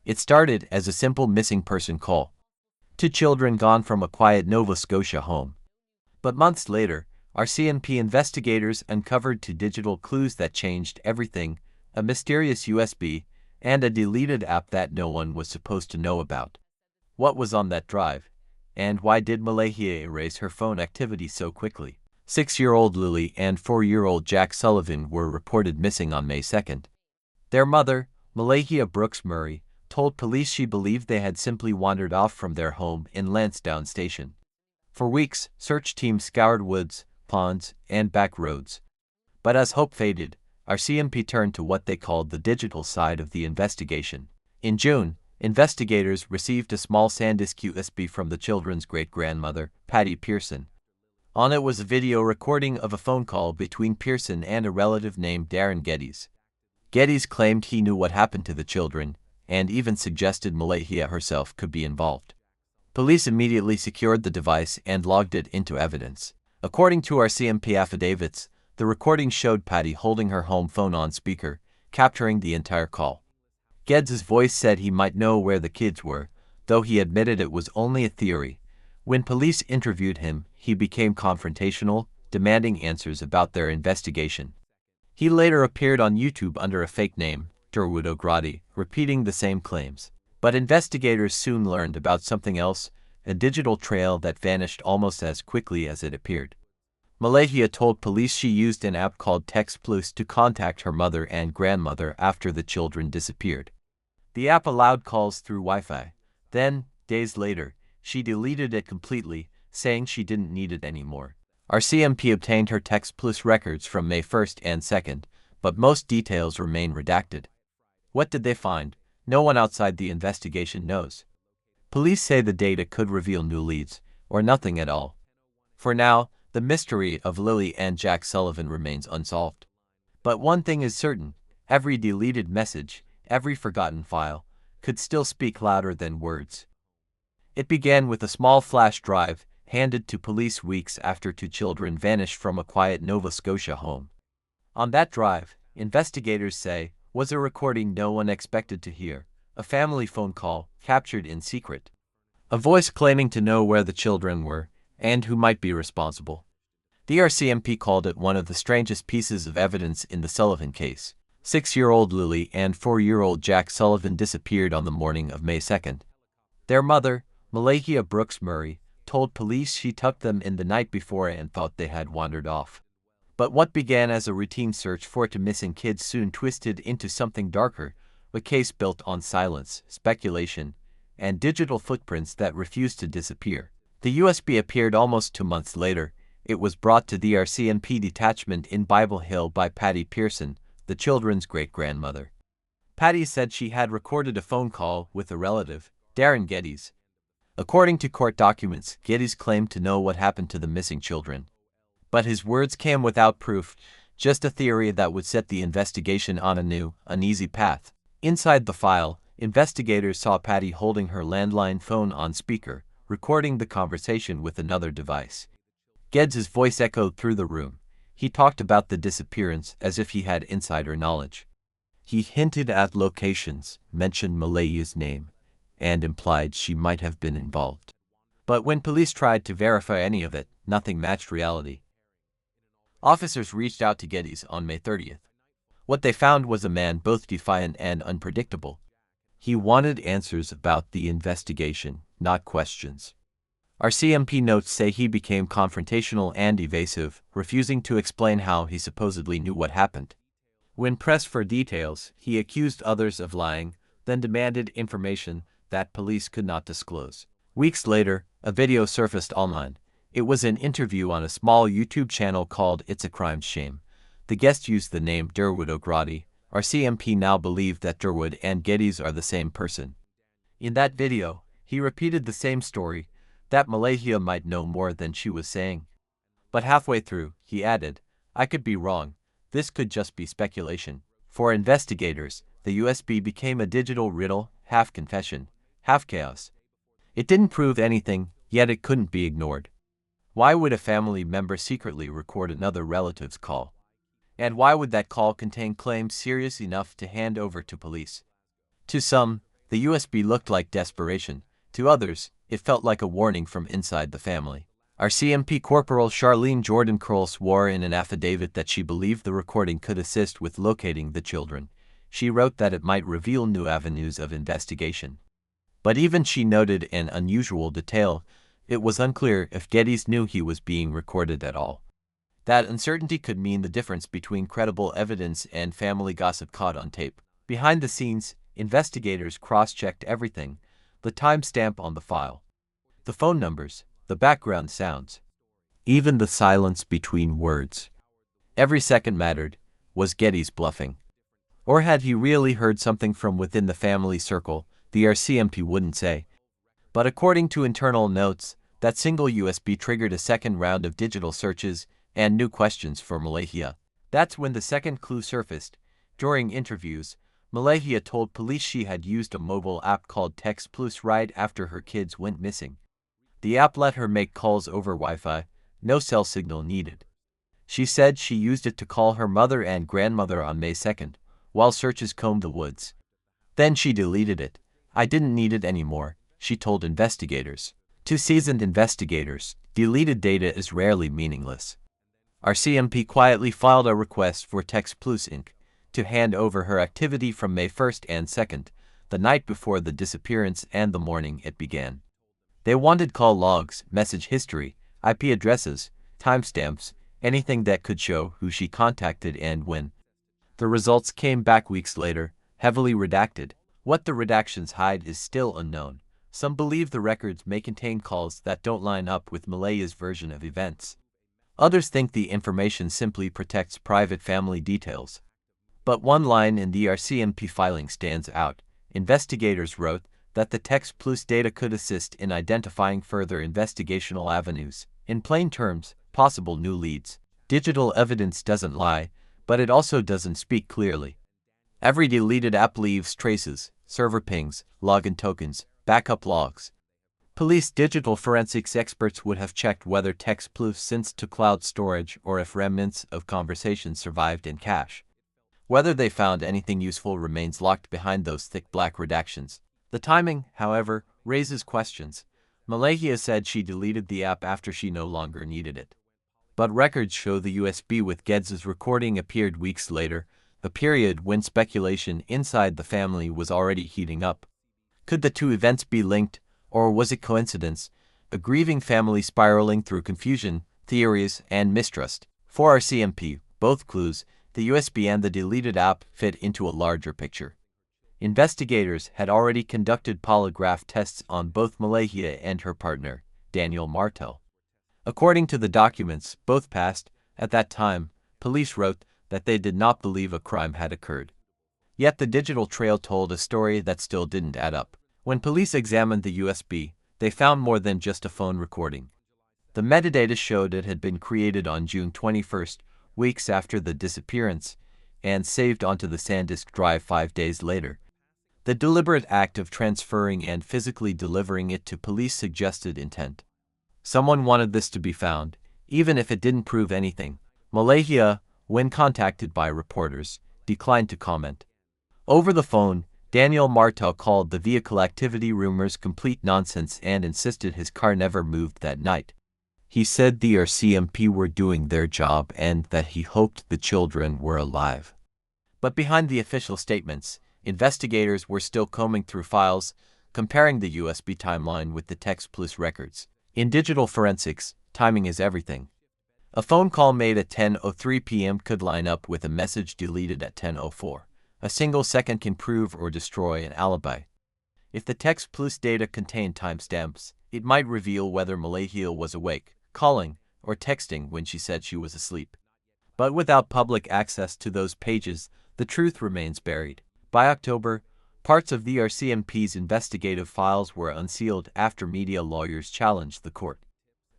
It started as a simple missing person call to children gone from a quiet Nova Scotia home. But months later, RCMP investigators uncovered two digital clues that changed everything: a mysterious USB and a deleted app that no one was supposed to know about. What was on that drive? And why did Malehya erase her phone activity so quickly? 6-year-old Lilly and 4-year-old Jack Sullivan were reported missing on May 2nd. Their mother, Malehya Brooks-Murray, told police she believed they had simply wandered off from their home in Lansdowne Station. For weeks, search teams scoured woods, ponds, and back roads. But as hope faded, RCMP turned to what they called the digital side of the investigation. In June, investigators received a small SanDisk USB from the children's great-grandmother, Patty Pearson. On it was a video recording of a phone call between Pearson and a relative named Darren Geddes. Geddes claimed he knew what happened to the children, and even suggested Malehya herself could be involved. Police immediately secured the device and logged it into evidence. According to RCMP affidavits, the recording showed Patty holding her home phone on speaker, capturing the entire call. Geddes' voice said he might know where the kids were, though he admitted it was only a theory. When police interviewed him, he became confrontational, demanding answers about their investigation. He later appeared on YouTube under a fake name, Durwood O'Grady, repeating the same claims. But investigators soon learned about something else: a digital trail that vanished almost as quickly as it appeared. Malehya told police she used an app called TextPlus to contact her mother and grandmother after the children disappeared. The app allowed calls through Wi-Fi. Then, days later, she deleted it completely, saying she didn't need it anymore. RCMP obtained her TextPlus records from May 1st and 2nd, but most details remain redacted. What did they find? No one outside the investigation knows. Police say the data could reveal new leads, or nothing at all. For now, the mystery of Lilly and Jack Sullivan remains unsolved. But one thing is certain: every deleted message, every forgotten file, could still speak louder than words. It began with a small flash drive handed to police weeks after two children vanished from a quiet Nova Scotia home. On that drive, investigators say, was a recording no one expected to hear: a family phone call captured in secret. A voice claiming to know where the children were and who might be responsible. The RCMP called it one of the strangest pieces of evidence in the Sullivan case. 6-year-old Lilly and 4-year-old Jack Sullivan disappeared on the morning of May 2nd. Their mother, Malehya Brooks-Murray, told police she tucked them in the night before and thought they had wandered off. But what began as a routine search for two missing kids soon twisted into something darker: a case built on silence, speculation, and digital footprints that refused to disappear. The USB appeared almost 2 months later. It was brought to the RCMP detachment in Bible Hill by Patty Pearson, the children's great-grandmother. Patty said she had recorded a phone call with a relative, Darren Geddes. According to court documents, Geddes claimed to know what happened to the missing children. But his words came without proof, just a theory that would set the investigation on a new, uneasy path. Inside the file, investigators saw Patty holding her landline phone on speaker, recording the conversation with another device. Geddes' voice echoed through the room. He talked about the disappearance as if he had insider knowledge. He hinted at locations, mentioned Malehya's name, and implied she might have been involved. But when police tried to verify any of it, nothing matched reality. Officers reached out to Geddes on May 30th. What they found was a man both defiant and unpredictable. He wanted answers about the investigation, not questions. RCMP notes say he became confrontational and evasive, refusing to explain how he supposedly knew what happened. When pressed for details, he accused others of lying, then demanded information that police could not disclose. Weeks later, a video surfaced online. It was an interview on a small YouTube channel called It's a Crime Shame. The guest used the name Durwood O'Grady. RCMP now believe that Durwood and Geddes are the same person. In that video, he repeated the same story, that Malehya might know more than she was saying. But halfway through, he added, "I could be wrong. This could just be speculation." For investigators, the USB became a digital riddle, half confession, half chaos. It didn't prove anything, yet it couldn't be ignored. Why would a family member secretly record another relative's call? And why would that call contain claims serious enough to hand over to police? To some, The USB looked like desperation. To others, it felt like a warning from inside the family. RCMP Corporal Charlene Jordan Kroll swore in an affidavit that she believed the recording could assist with locating the children. She wrote that it might reveal new avenues of investigation. But even she noted an unusual detail. It was unclear if Geddes knew he was being recorded at all. That uncertainty could mean the difference between credible evidence and family gossip caught on tape. Behind the scenes, investigators cross-checked everything: the timestamp on the file, the phone numbers, the background sounds, even the silence between words. Every second mattered. Was Geddes bluffing? Or had he really heard something from within the family circle? The RCMP wouldn't say. But according to internal notes, that single USB triggered a second round of digital searches and new questions for Malehya. That's when the second clue surfaced. During interviews, Malehya told police she had used a mobile app called TextPlus right after her kids went missing. The app let her make calls over Wi-Fi, no cell signal needed. She said she used it to call her mother and grandmother on May 2nd, while searches combed the woods. Then she deleted it. I didn't need it anymore, she told investigators. To seasoned investigators, deleted data is rarely meaningless. RCMP quietly filed a request for TextPlus Inc. to hand over her activity from May 1st and 2nd, the night before the disappearance and the morning it began. They wanted call logs, message history, IP addresses, timestamps, anything that could show who she contacted and when. The results came back weeks later, heavily redacted. What the redactions hide is still unknown. Some believe the records may contain calls that don't line up with Malehya's version of events. Others think the information simply protects private family details. But one line in the RCMP filing stands out. Investigators wrote that the TextPlus data could assist in identifying further investigational avenues. In plain terms, possible new leads. Digital evidence doesn't lie, but it also doesn't speak clearly. Every deleted app leaves traces, server pings, login tokens, backup logs. Police digital forensics experts would have checked whether TextPlus syncs to cloud storage or if remnants of conversations survived in cache. Whether they found anything useful remains locked behind those thick black redactions. The timing, however, raises questions. Malehya said she deleted the app after she no longer needed it. But records show the USB with Geddes' recording appeared weeks later, a period when speculation inside the family was already heating up. Could the two events be linked, or was it coincidence? A grieving family spiraling through confusion, theories, and mistrust. For RCMP, both clues, the USB and the deleted app, fit into a larger picture. Investigators had already conducted polygraph tests on both Malehya and her partner, Daniel Martel. According to the documents, both passed. At that time, police wrote that they did not believe a crime had occurred. Yet the digital trail told a story that still didn't add up. When police examined the USB, they found more than just a phone recording. The metadata showed it had been created on June 21st, weeks after the disappearance, and saved onto the SanDisk drive 5 days later. The deliberate act of transferring and physically delivering it to police suggested intent. Someone wanted this to be found, even if it didn't prove anything. Malehya, when contacted by reporters, declined to comment. Over the phone, Daniel Martel called the vehicle activity rumors complete nonsense and insisted his car never moved that night. He said the RCMP were doing their job and that he hoped the children were alive. But behind the official statements, investigators were still combing through files, comparing the USB timeline with the TextPlus records. In digital forensics, timing is everything. A phone call made at 10:03 p.m. could line up with a message deleted at 10:04. A single second can prove or destroy an alibi. If the TextPlus data contained timestamps, it might reveal whether Malehya was awake, calling, or texting when she said she was asleep. But without public access to those pages, the truth remains buried. By October, parts of the RCMP's investigative files were unsealed after media lawyers challenged the court.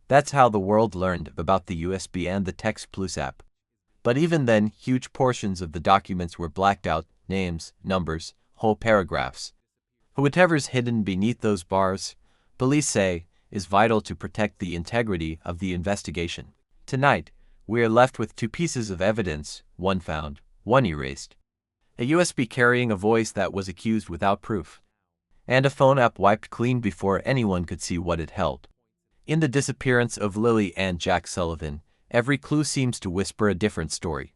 That's how the world learned about the USB and the TextPlus app. But even then, huge portions of the documents were blacked out: names, numbers, whole paragraphs. Whatever's hidden beneath those bars, police say, is vital to protect the integrity of the investigation. Tonight, we are left with two pieces of evidence, one found, one erased. A USB carrying a voice that was accused without proof. and a phone app wiped clean before anyone could see what it held. In the disappearance of Lilly and Jack Sullivan, every clue seems to whisper a different story.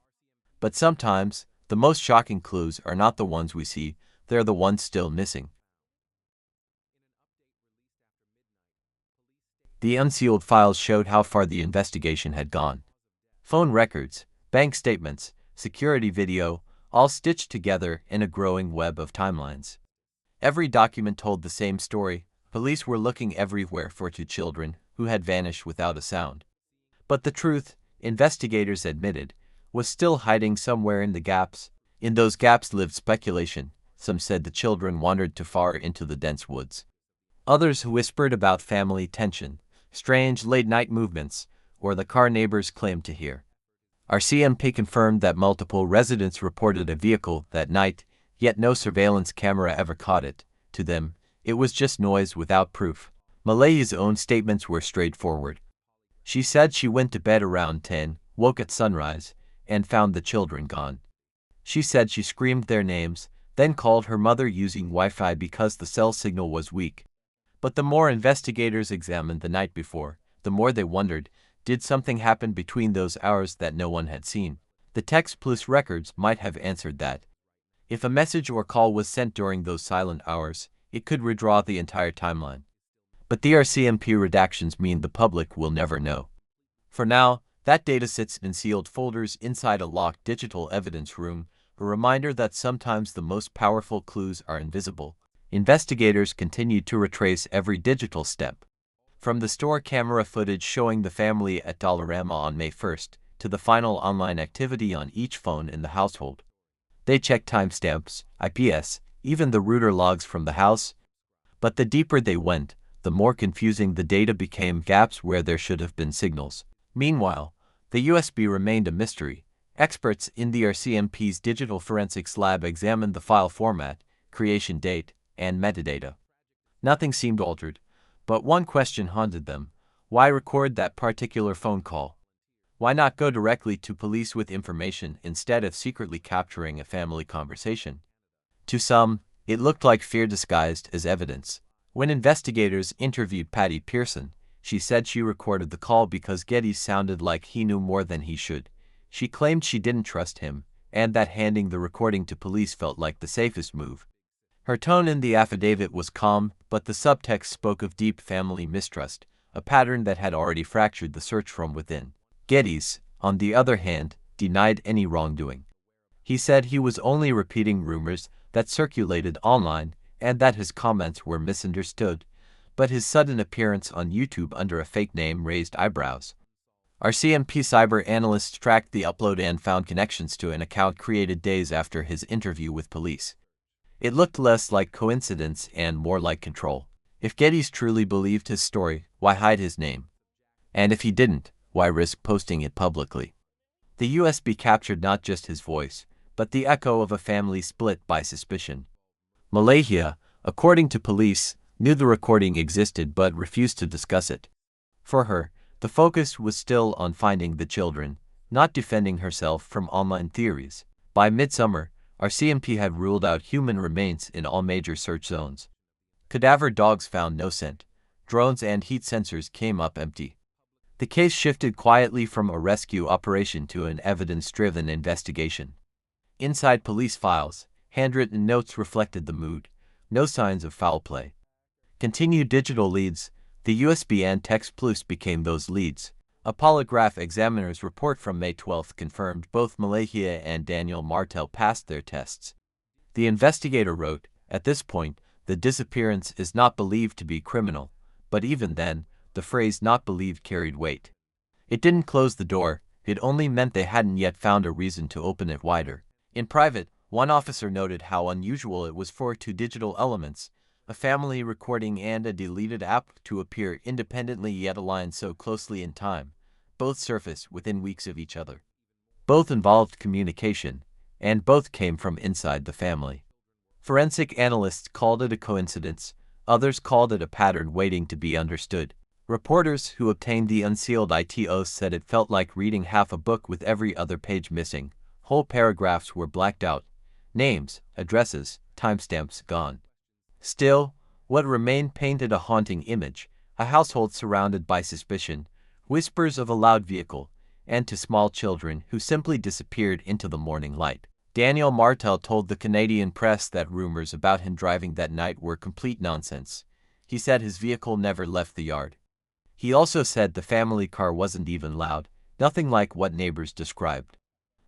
But sometimes, the most shocking clues are not the ones we see, they're the ones still missing. The unsealed files showed how far the investigation had gone. Phone records, bank statements, security video, all stitched together in a growing web of timelines. Every document told the same story. Police were looking everywhere for two children who had vanished without a sound. But the truth, investigators admitted, was still hiding somewhere in the gaps. In those gaps lived speculation. Some said the children wandered too far into the dense woods. Others whispered about family tension, strange late-night movements, or the car neighbors claimed to hear. RCMP confirmed that multiple residents reported a vehicle that night, yet no surveillance camera ever caught it. To them, it was just noise without proof. Malehya's own statements were straightforward. She said she went to bed around 10, woke at sunrise, and found the children gone. She said she screamed their names, then called her mother using Wi-Fi because the cell signal was weak. But the more investigators examined the night before, the more they wondered, did something happen between those hours that no one had seen? The TextPlus records might have answered that. If a message or call was sent during those silent hours, it could redraw the entire timeline. But the RCMP redactions mean the public will never know. For now, that data sits in sealed folders inside a locked digital evidence room, a reminder that sometimes the most powerful clues are invisible. Investigators continue to retrace every digital step. From the store camera footage showing the family at Dollarama on May 1st, to the final online activity on each phone in the household. They checked timestamps, IPS, even the router logs from the house. But the deeper they went, the more confusing the data became, gaps where there should have been signals. Meanwhile, the USB remained a mystery. Experts in the RCMP's digital forensics lab examined the file format, creation date, and metadata. Nothing seemed altered, but one question haunted them: why record that particular phone call? Why not go directly to police with information instead of secretly capturing a family conversation? To some, it looked like fear disguised as evidence. When investigators interviewed Patty Pearson, she said she recorded the call because Geddes sounded like he knew more than he should. She claimed she didn't trust him, and that handing the recording to police felt like the safest move. Her tone in the affidavit was calm, but the subtext spoke of deep family mistrust, a pattern that had already fractured the search from within. Geddes, on the other hand, denied any wrongdoing. He said he was only repeating rumors that circulated online and that his comments were misunderstood, but his sudden appearance on YouTube under a fake name raised eyebrows. RCMP cyber analysts tracked the upload and found connections to an account created days after his interview with police. It looked less like coincidence and more like control. If Geddes truly believed his story, why hide his name? And if he didn't, why risk posting it publicly? The USB captured not just his voice, but the echo of a family split by suspicion. Malehya, according to police, knew the recording existed but refused to discuss it. For her, the focus was still on finding the children, not defending herself from online theories. By midsummer, RCMP had ruled out human remains in all major search zones. Cadaver dogs found no scent. Drones and heat sensors came up empty. The case shifted quietly from a rescue operation to an evidence-driven investigation. Inside police files, handwritten notes reflected the mood. No signs of foul play. Continued digital leads, the USB and TextPlus became those leads. A polygraph examiner's report from May 12 confirmed both Malehya and Daniel Martel passed their tests. The investigator wrote, "At this point, the disappearance is not believed to be criminal," but even then, the phrase "not believed" carried weight. It didn't close the door, it only meant they hadn't yet found a reason to open it wider. In private, one officer noted how unusual it was for two digital elements, a family recording and a deleted app, to appear independently yet aligned so closely in time. Both surfaced within weeks of each other. Both involved communication, and both came from inside the family. Forensic analysts called it a coincidence, others called it a pattern waiting to be understood. Reporters who obtained the unsealed ITOs said it felt like reading half a book with every other page missing. Whole paragraphs were blacked out. Names, addresses, timestamps gone. Still, What remained painted a haunting image, a household surrounded by suspicion, whispers of a loud vehicle, and to small children who simply disappeared into the morning light. Daniel Martel told the Canadian press that rumors about him driving that night were complete nonsense. He said his vehicle never left the yard. He also said the family car wasn't even loud, nothing like what neighbors described.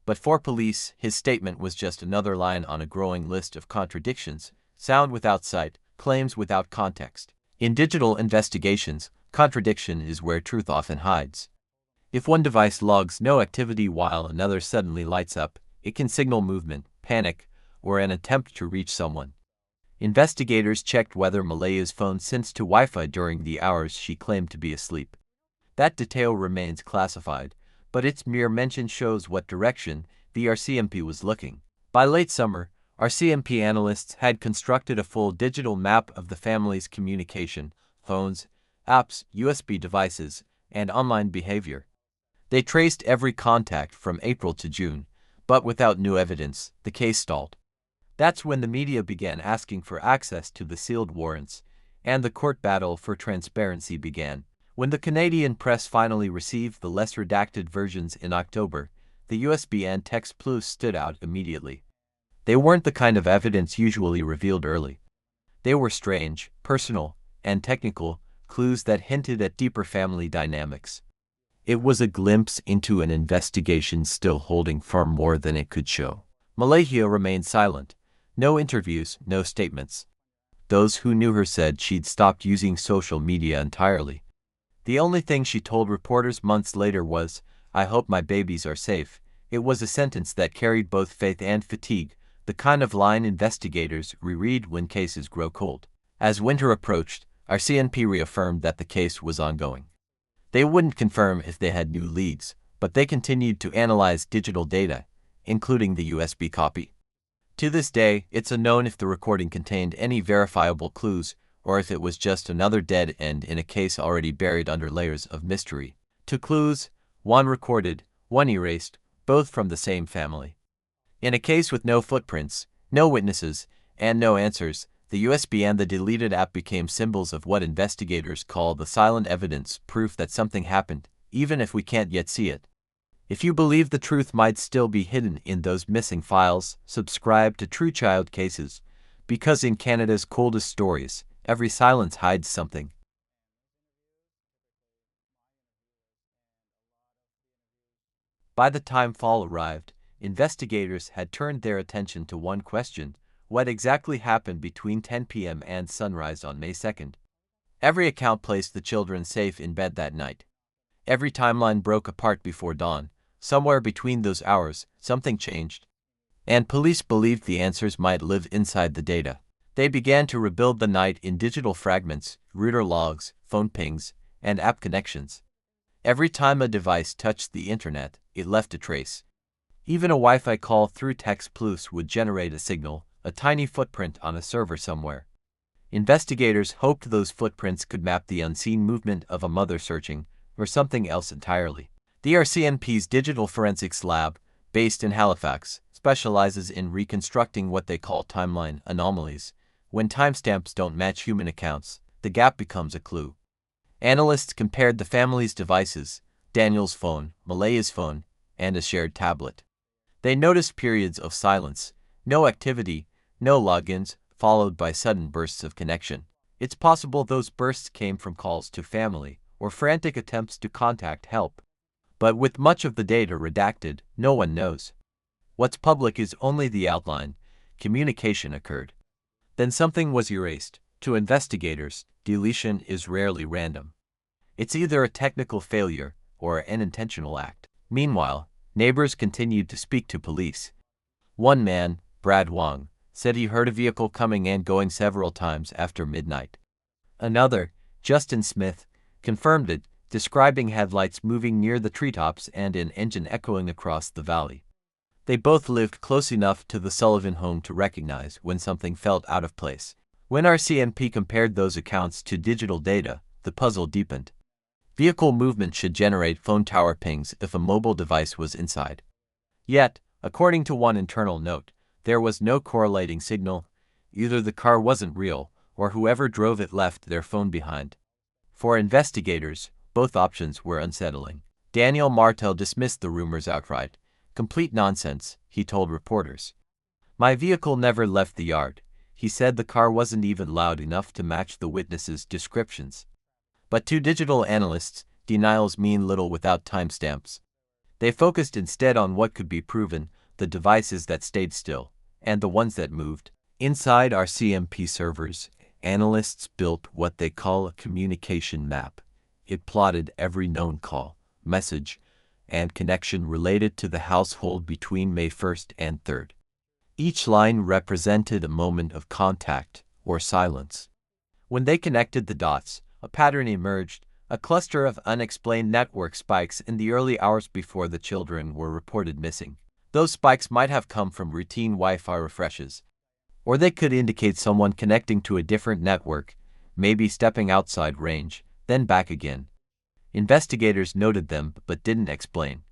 But for police, his statement was just another line on a growing list of contradictions, sound without sight, claims without context. In digital investigations, contradiction is where truth often hides. If one device logs no activity while another suddenly lights up, it can signal movement, panic, or an attempt to reach someone. Investigators checked whether Malehya's phone synced to Wi-Fi during the hours she claimed to be asleep. That detail remains classified, but its mere mention shows what direction the RCMP was looking. By late summer, RCMP analysts had constructed a full digital map of the family's communication, phones, apps, USB devices, and online behavior. They traced every contact from April to June, but without new evidence, the case stalled. That's when the media began asking for access to the sealed warrants, and the court battle for transparency began. When the Canadian press finally received the less redacted versions in October, the USB and TextPlus stood out immediately. They weren't the kind of evidence usually revealed early. They were strange, personal, and technical clues that hinted at deeper family dynamics. It was a glimpse into an investigation still holding far more than it could show. Malehya remained silent. No interviews, no statements. Those who knew her said she'd stopped using social media entirely. The only thing she told reporters months later was, "I hope my babies are safe." It was a sentence that carried both faith and fatigue, the kind of line investigators reread when cases grow cold. As winter approached, RCMP reaffirmed that the case was ongoing. They wouldn't confirm if they had new leads, but they continued to analyze digital data, including the USB copy. To this day, it's unknown if the recording contained any verifiable clues or if it was just another dead end in a case already buried under layers of mystery. 2 clues, one recorded, one erased, both from the same family. In a case with no footprints, no witnesses, and no answers, the USB and the deleted app became symbols of what investigators call the silent evidence, proof that something happened, even if we can't yet see it. If you believe the truth might still be hidden in those missing files, subscribe to True Child Cases, because in Canada's coldest stories, every silence hides something. By the time fall arrived, investigators had turned their attention to one question: what exactly happened between 10 p.m. and sunrise on May 2nd? Every account placed the children safe in bed that night. Every timeline broke apart before dawn. Somewhere between those hours, something changed. And police believed the answers might live inside the data. They began to rebuild the night in digital fragments, router logs, phone pings, and app connections. Every time a device touched the internet, it left a trace. Even a Wi-Fi call through TextPlus would generate a signal, a tiny footprint on a server somewhere. Investigators hoped those footprints could map the unseen movement of a mother searching, or something else entirely. The RCMP's Digital Forensics Lab, based in Halifax, specializes in reconstructing what they call timeline anomalies. When timestamps don't match human accounts, the gap becomes a clue. Analysts compared the family's devices, Daniel's phone, Malehya's phone, and a shared tablet. They noticed periods of silence, no activity, no logins, followed by sudden bursts of connection. It's possible those bursts came from calls to family or frantic attempts to contact help. But with much of the data redacted, no one knows. What's public is only the outline. Communication occurred. Then something was erased. To investigators, deletion is rarely random. It's either a technical failure or an intentional act. Meanwhile, neighbors continued to speak to police. One man, Brad Wong, said he heard a vehicle coming and going several times after midnight. Another, Justin Smith, confirmed it, describing headlights moving near the treetops and an engine echoing across the valley. They both lived close enough to the Sullivan home to recognize when something felt out of place. When RCMP compared those accounts to digital data, the puzzle deepened. Vehicle movement should generate phone tower pings if a mobile device was inside. Yet, according to one internal note, there was no correlating signal. Either the car wasn't real, or whoever drove it left their phone behind. For investigators, both options were unsettling. Daniel Martel dismissed the rumors outright. "Complete nonsense," he told reporters. "My vehicle never left the yard." He said the car wasn't even loud enough to match the witnesses' descriptions. But to digital analysts, denials mean little without timestamps. They focused instead on what could be proven, the devices that stayed still, and the ones that moved. Inside RCMP servers, analysts built what they call a communication map. It plotted every known call, message, and connection related to the household between May 1st and 3rd. Each line represented a moment of contact or silence. When they connected the dots, a pattern emerged, a cluster of unexplained network spikes in the early hours before the children were reported missing. Those spikes might have come from routine Wi-Fi refreshes, or they could indicate someone connecting to a different network, maybe stepping outside range, then back again. Investigators noted them but didn't explain.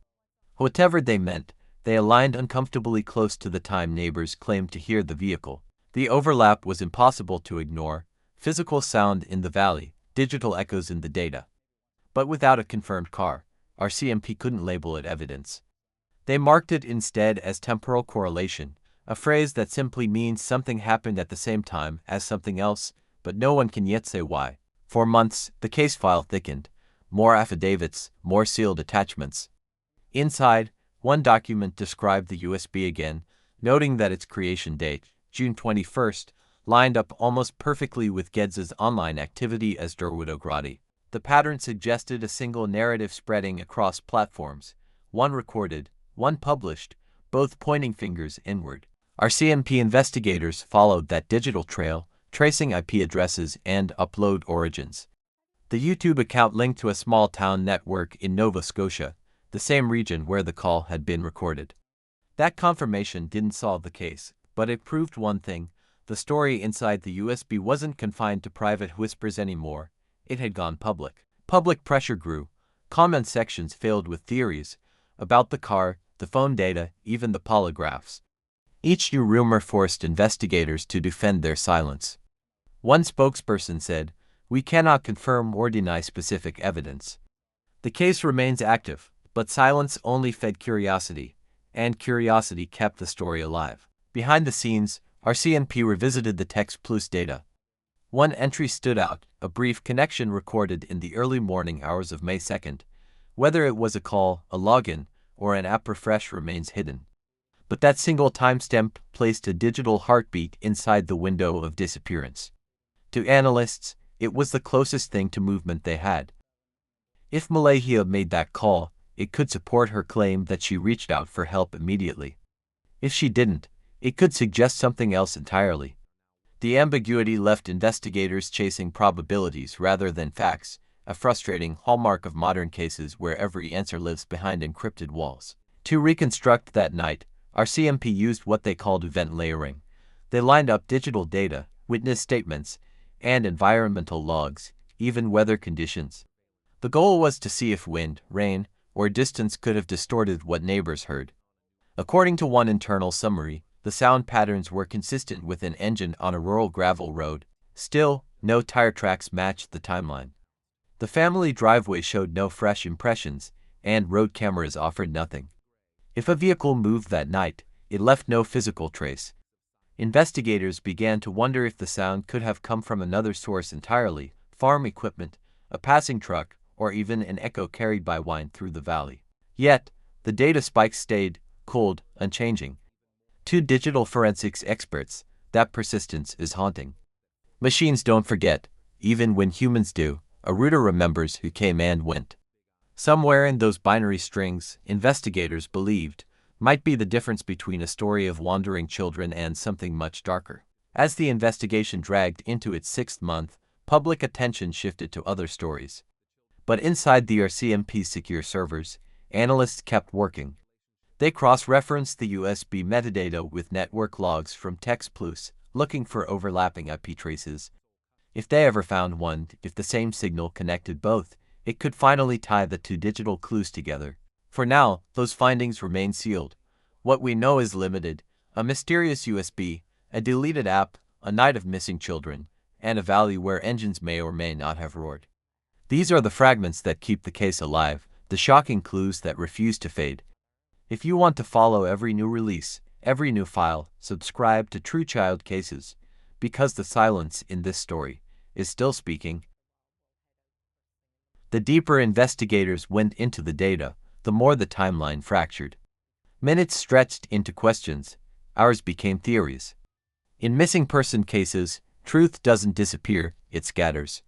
Whatever they meant, they aligned uncomfortably close to the time neighbors claimed to hear the vehicle. The overlap was impossible to ignore: physical sound in the valley, digital echoes in the data. But without a confirmed car, RCMP couldn't label it evidence. They marked it instead as temporal correlation, a phrase that simply means something happened at the same time as something else, but no one can yet say why. For months, the case file thickened. More affidavits, more sealed attachments. Inside, one document described the USB again, noting that its creation date, June 21st, lined up almost perfectly with Geddes' online activity as Durwood O'Grady. The pattern suggested a single narrative spreading across platforms, one recorded, one published, both pointing fingers inward. RCMP investigators followed that digital trail, tracing IP addresses and upload origins. The YouTube account linked to a small town network in Nova Scotia, the same region where the call had been recorded. That confirmation didn't solve the case, but it proved one thing: the story inside the USB wasn't confined to private whispers anymore. It had gone public. Public pressure grew. Comment sections filled with theories about the car, the phone data, even the polygraphs. Each new rumor forced investigators to defend their silence. One spokesperson said, "We cannot confirm or deny specific evidence. The case remains active, but silence only fed curiosity, and curiosity kept the story alive." Behind the scenes, RCMP revisited the TextPlus data. One entry stood out, a brief connection recorded in the early morning hours of May 2nd. Whether it was a call, a login, or an app refresh remains hidden. But that single timestamp placed a digital heartbeat inside the window of disappearance. To analysts, it was the closest thing to movement they had. If Malehya made that call, it could support her claim that she reached out for help immediately. If she didn't, it could suggest something else entirely. The ambiguity left investigators chasing probabilities rather than facts, a frustrating hallmark of modern cases where every answer lives behind encrypted walls. To reconstruct that night, RCMP used what they called event layering. They lined up digital data, witness statements, and environmental logs, even weather conditions. The goal was to see if wind, rain, or distance could have distorted what neighbors heard. According to one internal summary, the sound patterns were consistent with an engine on a rural gravel road. Still, no tire tracks matched the timeline. The family driveway showed no fresh impressions, and road cameras offered nothing. If a vehicle moved that night, it left no physical trace. Investigators began to wonder if the sound could have come from another source entirely: farm equipment, a passing truck, or even an echo carried by wind through the valley. Yet, the data spikes stayed cold, unchanging. To digital forensics experts, that persistence is haunting. Machines don't forget, even when humans do. A router remembers who came and went. Somewhere in those binary strings, investigators believed, might be the difference between a story of wandering children and something much darker. As the investigation dragged into its 6th month, public attention shifted to other stories. But inside the RCMP's secure servers, analysts kept working. They cross-referenced the USB metadata with network logs from TextPlus, looking for overlapping IP traces. If they ever found one, if the same signal connected both, it could finally tie the two digital clues together. For now, those findings remain sealed. What we know is limited: a mysterious USB, a deleted app, a night of missing children, and a valley where engines may or may not have roared. These are the fragments that keep the case alive, the shocking clues that refuse to fade. If you want to follow every new release, every new file, subscribe to True Child Cases, because the silence in this story is still speaking. The deeper investigators went into the data, the more the timeline fractured. Minutes stretched into questions, hours became theories. In missing person cases, truth doesn't disappear, it scatters.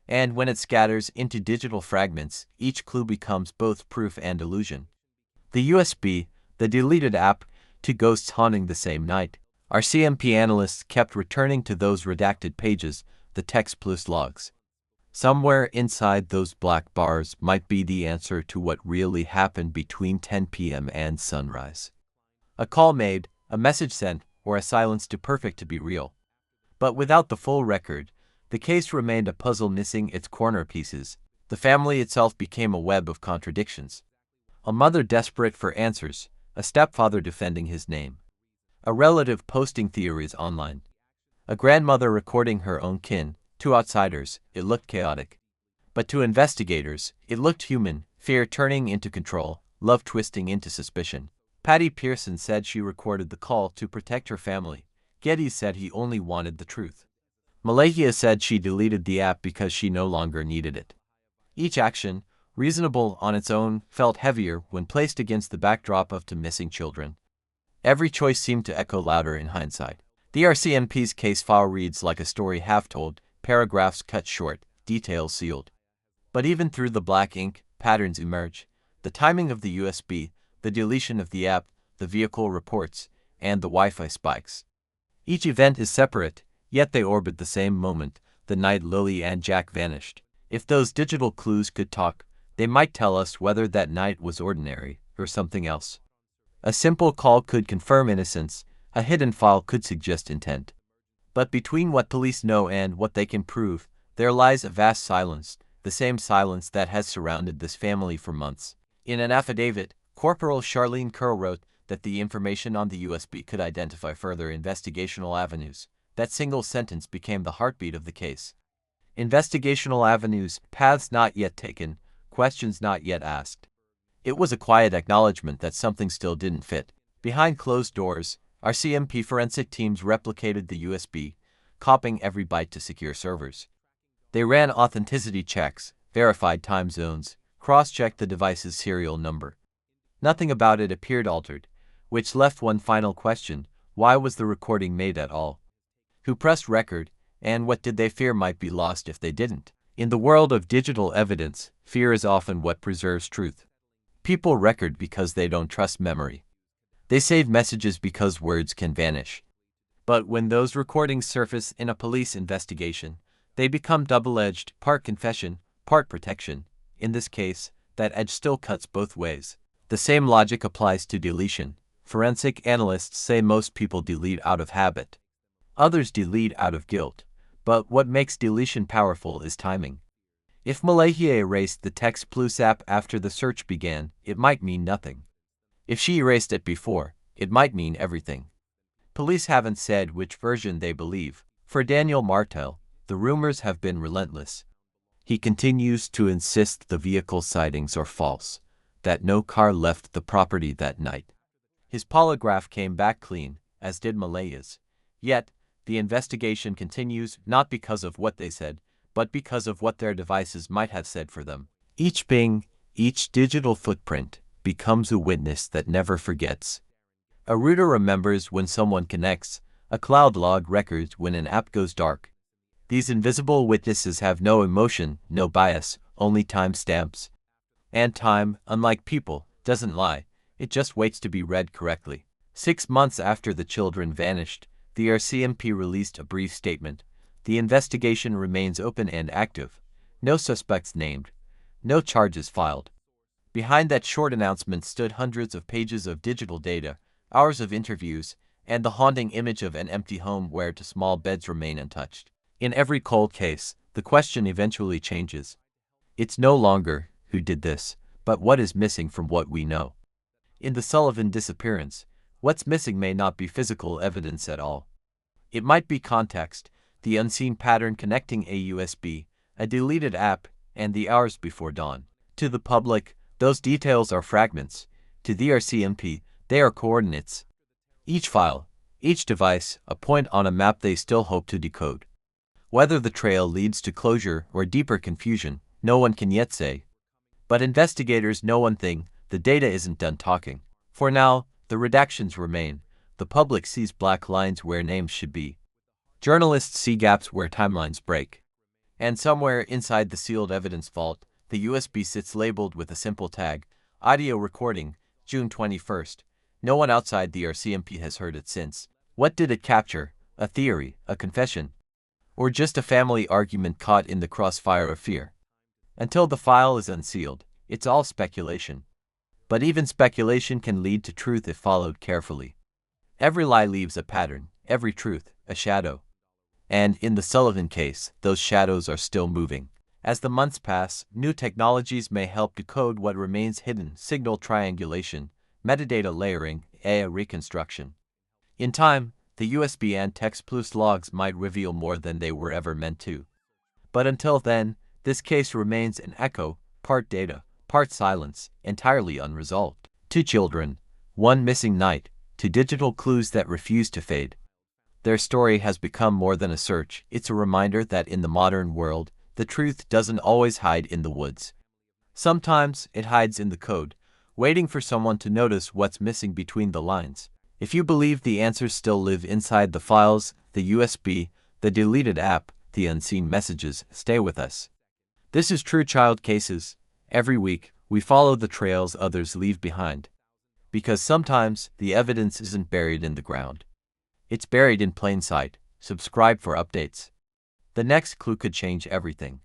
And when it scatters into digital fragments, each clue becomes both proof and illusion. The USB, the deleted app, to ghosts haunting the same night. RCMP analysts kept returning to those redacted pages, the TextPlus logs. Somewhere inside those black bars might be the answer to what really happened between 10 p.m. and sunrise. A call made, a message sent, or a silence too perfect to be real. But without the full record, the case remained a puzzle missing its corner pieces. The family itself became a web of contradictions. A mother desperate for answers, a stepfather defending his name. A relative posting theories online. A grandmother recording her own kin. To outsiders, it looked chaotic. But to investigators, it looked human, fear turning into control, love twisting into suspicion. Patty Pearson said she recorded the call to protect her family. Getty said he only wanted the truth. Malehya said she deleted the app because she no longer needed it. Each action, reasonable on its own, felt heavier when placed against the backdrop of two missing children. Every choice seemed to echo louder in hindsight. The RCMP's case file reads like a story half told, paragraphs cut short, details sealed. But even through the black ink, patterns emerge. The timing of the USB, the deletion of the app, the vehicle reports, and the Wi-Fi spikes. Each event is separate, yet they orbit the same moment, the night Lilly and Jack vanished. If those digital clues could talk, they might tell us whether that night was ordinary or something else. A simple call could confirm innocence, a hidden file could suggest intent. But between what police know and what they can prove, there lies a vast silence, the same silence that has surrounded this family for months. In an affidavit, Corporal Charlene Curl wrote that the information on the USB could identify further investigational avenues. That single sentence became the heartbeat of the case. Investigational avenues, paths not yet taken, questions not yet asked. It was a quiet acknowledgement that something still didn't fit. Behind closed doors, RCMP forensic teams replicated the USB, copying every byte to secure servers. They ran authenticity checks, verified time zones, cross-checked the device's serial number. Nothing about it appeared altered, which left one final question: why was the recording made at all? Who pressed record, and what did they fear might be lost if they didn't? In the world of digital evidence, fear is often what preserves truth. People record because they don't trust memory. They save messages because words can vanish. But when those recordings surface in a police investigation, they become double-edged, part confession, part protection. In this case, that edge still cuts both ways. The same logic applies to deletion. Forensic analysts say most people delete out of habit. Others delete out of guilt. But what makes deletion powerful is timing. If Malehya erased the TextPlus app after the search began, it might mean nothing. If she erased it before, it might mean everything. Police haven't said which version they believe. For Daniel Martel, the rumors have been relentless. He continues to insist the vehicle sightings are false, that no car left the property that night. His polygraph came back clean, as did Malehya's. Yet, the investigation continues not because of what they said, but because of what their devices might have said for them. Each ping, each digital footprint, becomes a witness that never forgets. A router remembers when someone connects, a cloud log records when an app goes dark. These invisible witnesses have no emotion, no bias, only timestamps. And time, unlike people, doesn't lie, it just waits to be read correctly. 6 months after the children vanished, the RCMP released a brief statement. The investigation remains open and active. No suspects named. No charges filed. Behind that short announcement stood hundreds of pages of digital data, hours of interviews, and the haunting image of an empty home where two small beds remain untouched. In every cold case, the question eventually changes. It's no longer, who did this, but what is missing from what we know. In the Sullivan Disappearance, what's missing may not be physical evidence at all. It might be context, the unseen pattern connecting a USB, a deleted app, and the hours before dawn. To the public, those details are fragments. To the RCMP, they are coordinates. Each file, each device, a point on a map they still hope to decode. Whether the trail leads to closure or deeper confusion, no one can yet say. But investigators know one thing: the data isn't done talking. For now, the redactions remain. The public sees black lines where names should be. Journalists see gaps where timelines break. And somewhere inside the sealed evidence vault, the USB sits labeled with a simple tag: audio recording, June 21st. No one outside the RCMP has heard it since. What did it capture? A theory, a confession, or just a family argument caught in the crossfire of fear? Until the file is unsealed, it's all speculation. But even speculation can lead to truth if followed carefully. Every lie leaves a pattern, every truth, a shadow. And in the Sullivan case, those shadows are still moving. As the months pass, new technologies may help decode what remains hidden: signal triangulation, metadata layering, AI reconstruction. In time, the USB and TextPlus logs might reveal more than they were ever meant to. But until then, this case remains an echo, part data, part silence, entirely unresolved. 2 children, 1 missing night, 2 digital clues that refuse to fade. Their story has become more than a search. It's a reminder that in the modern world, the truth doesn't always hide in the woods. Sometimes it hides in the code, waiting for someone to notice what's missing between the lines. If you believe the answers still live inside the files, the USB, the deleted app, the unseen messages, stay with us. This is True Child Cases. Every week, we follow the trails others leave behind. Because sometimes the evidence isn't buried in the ground. It's buried in plain sight. Subscribe for updates. The next clue could change everything.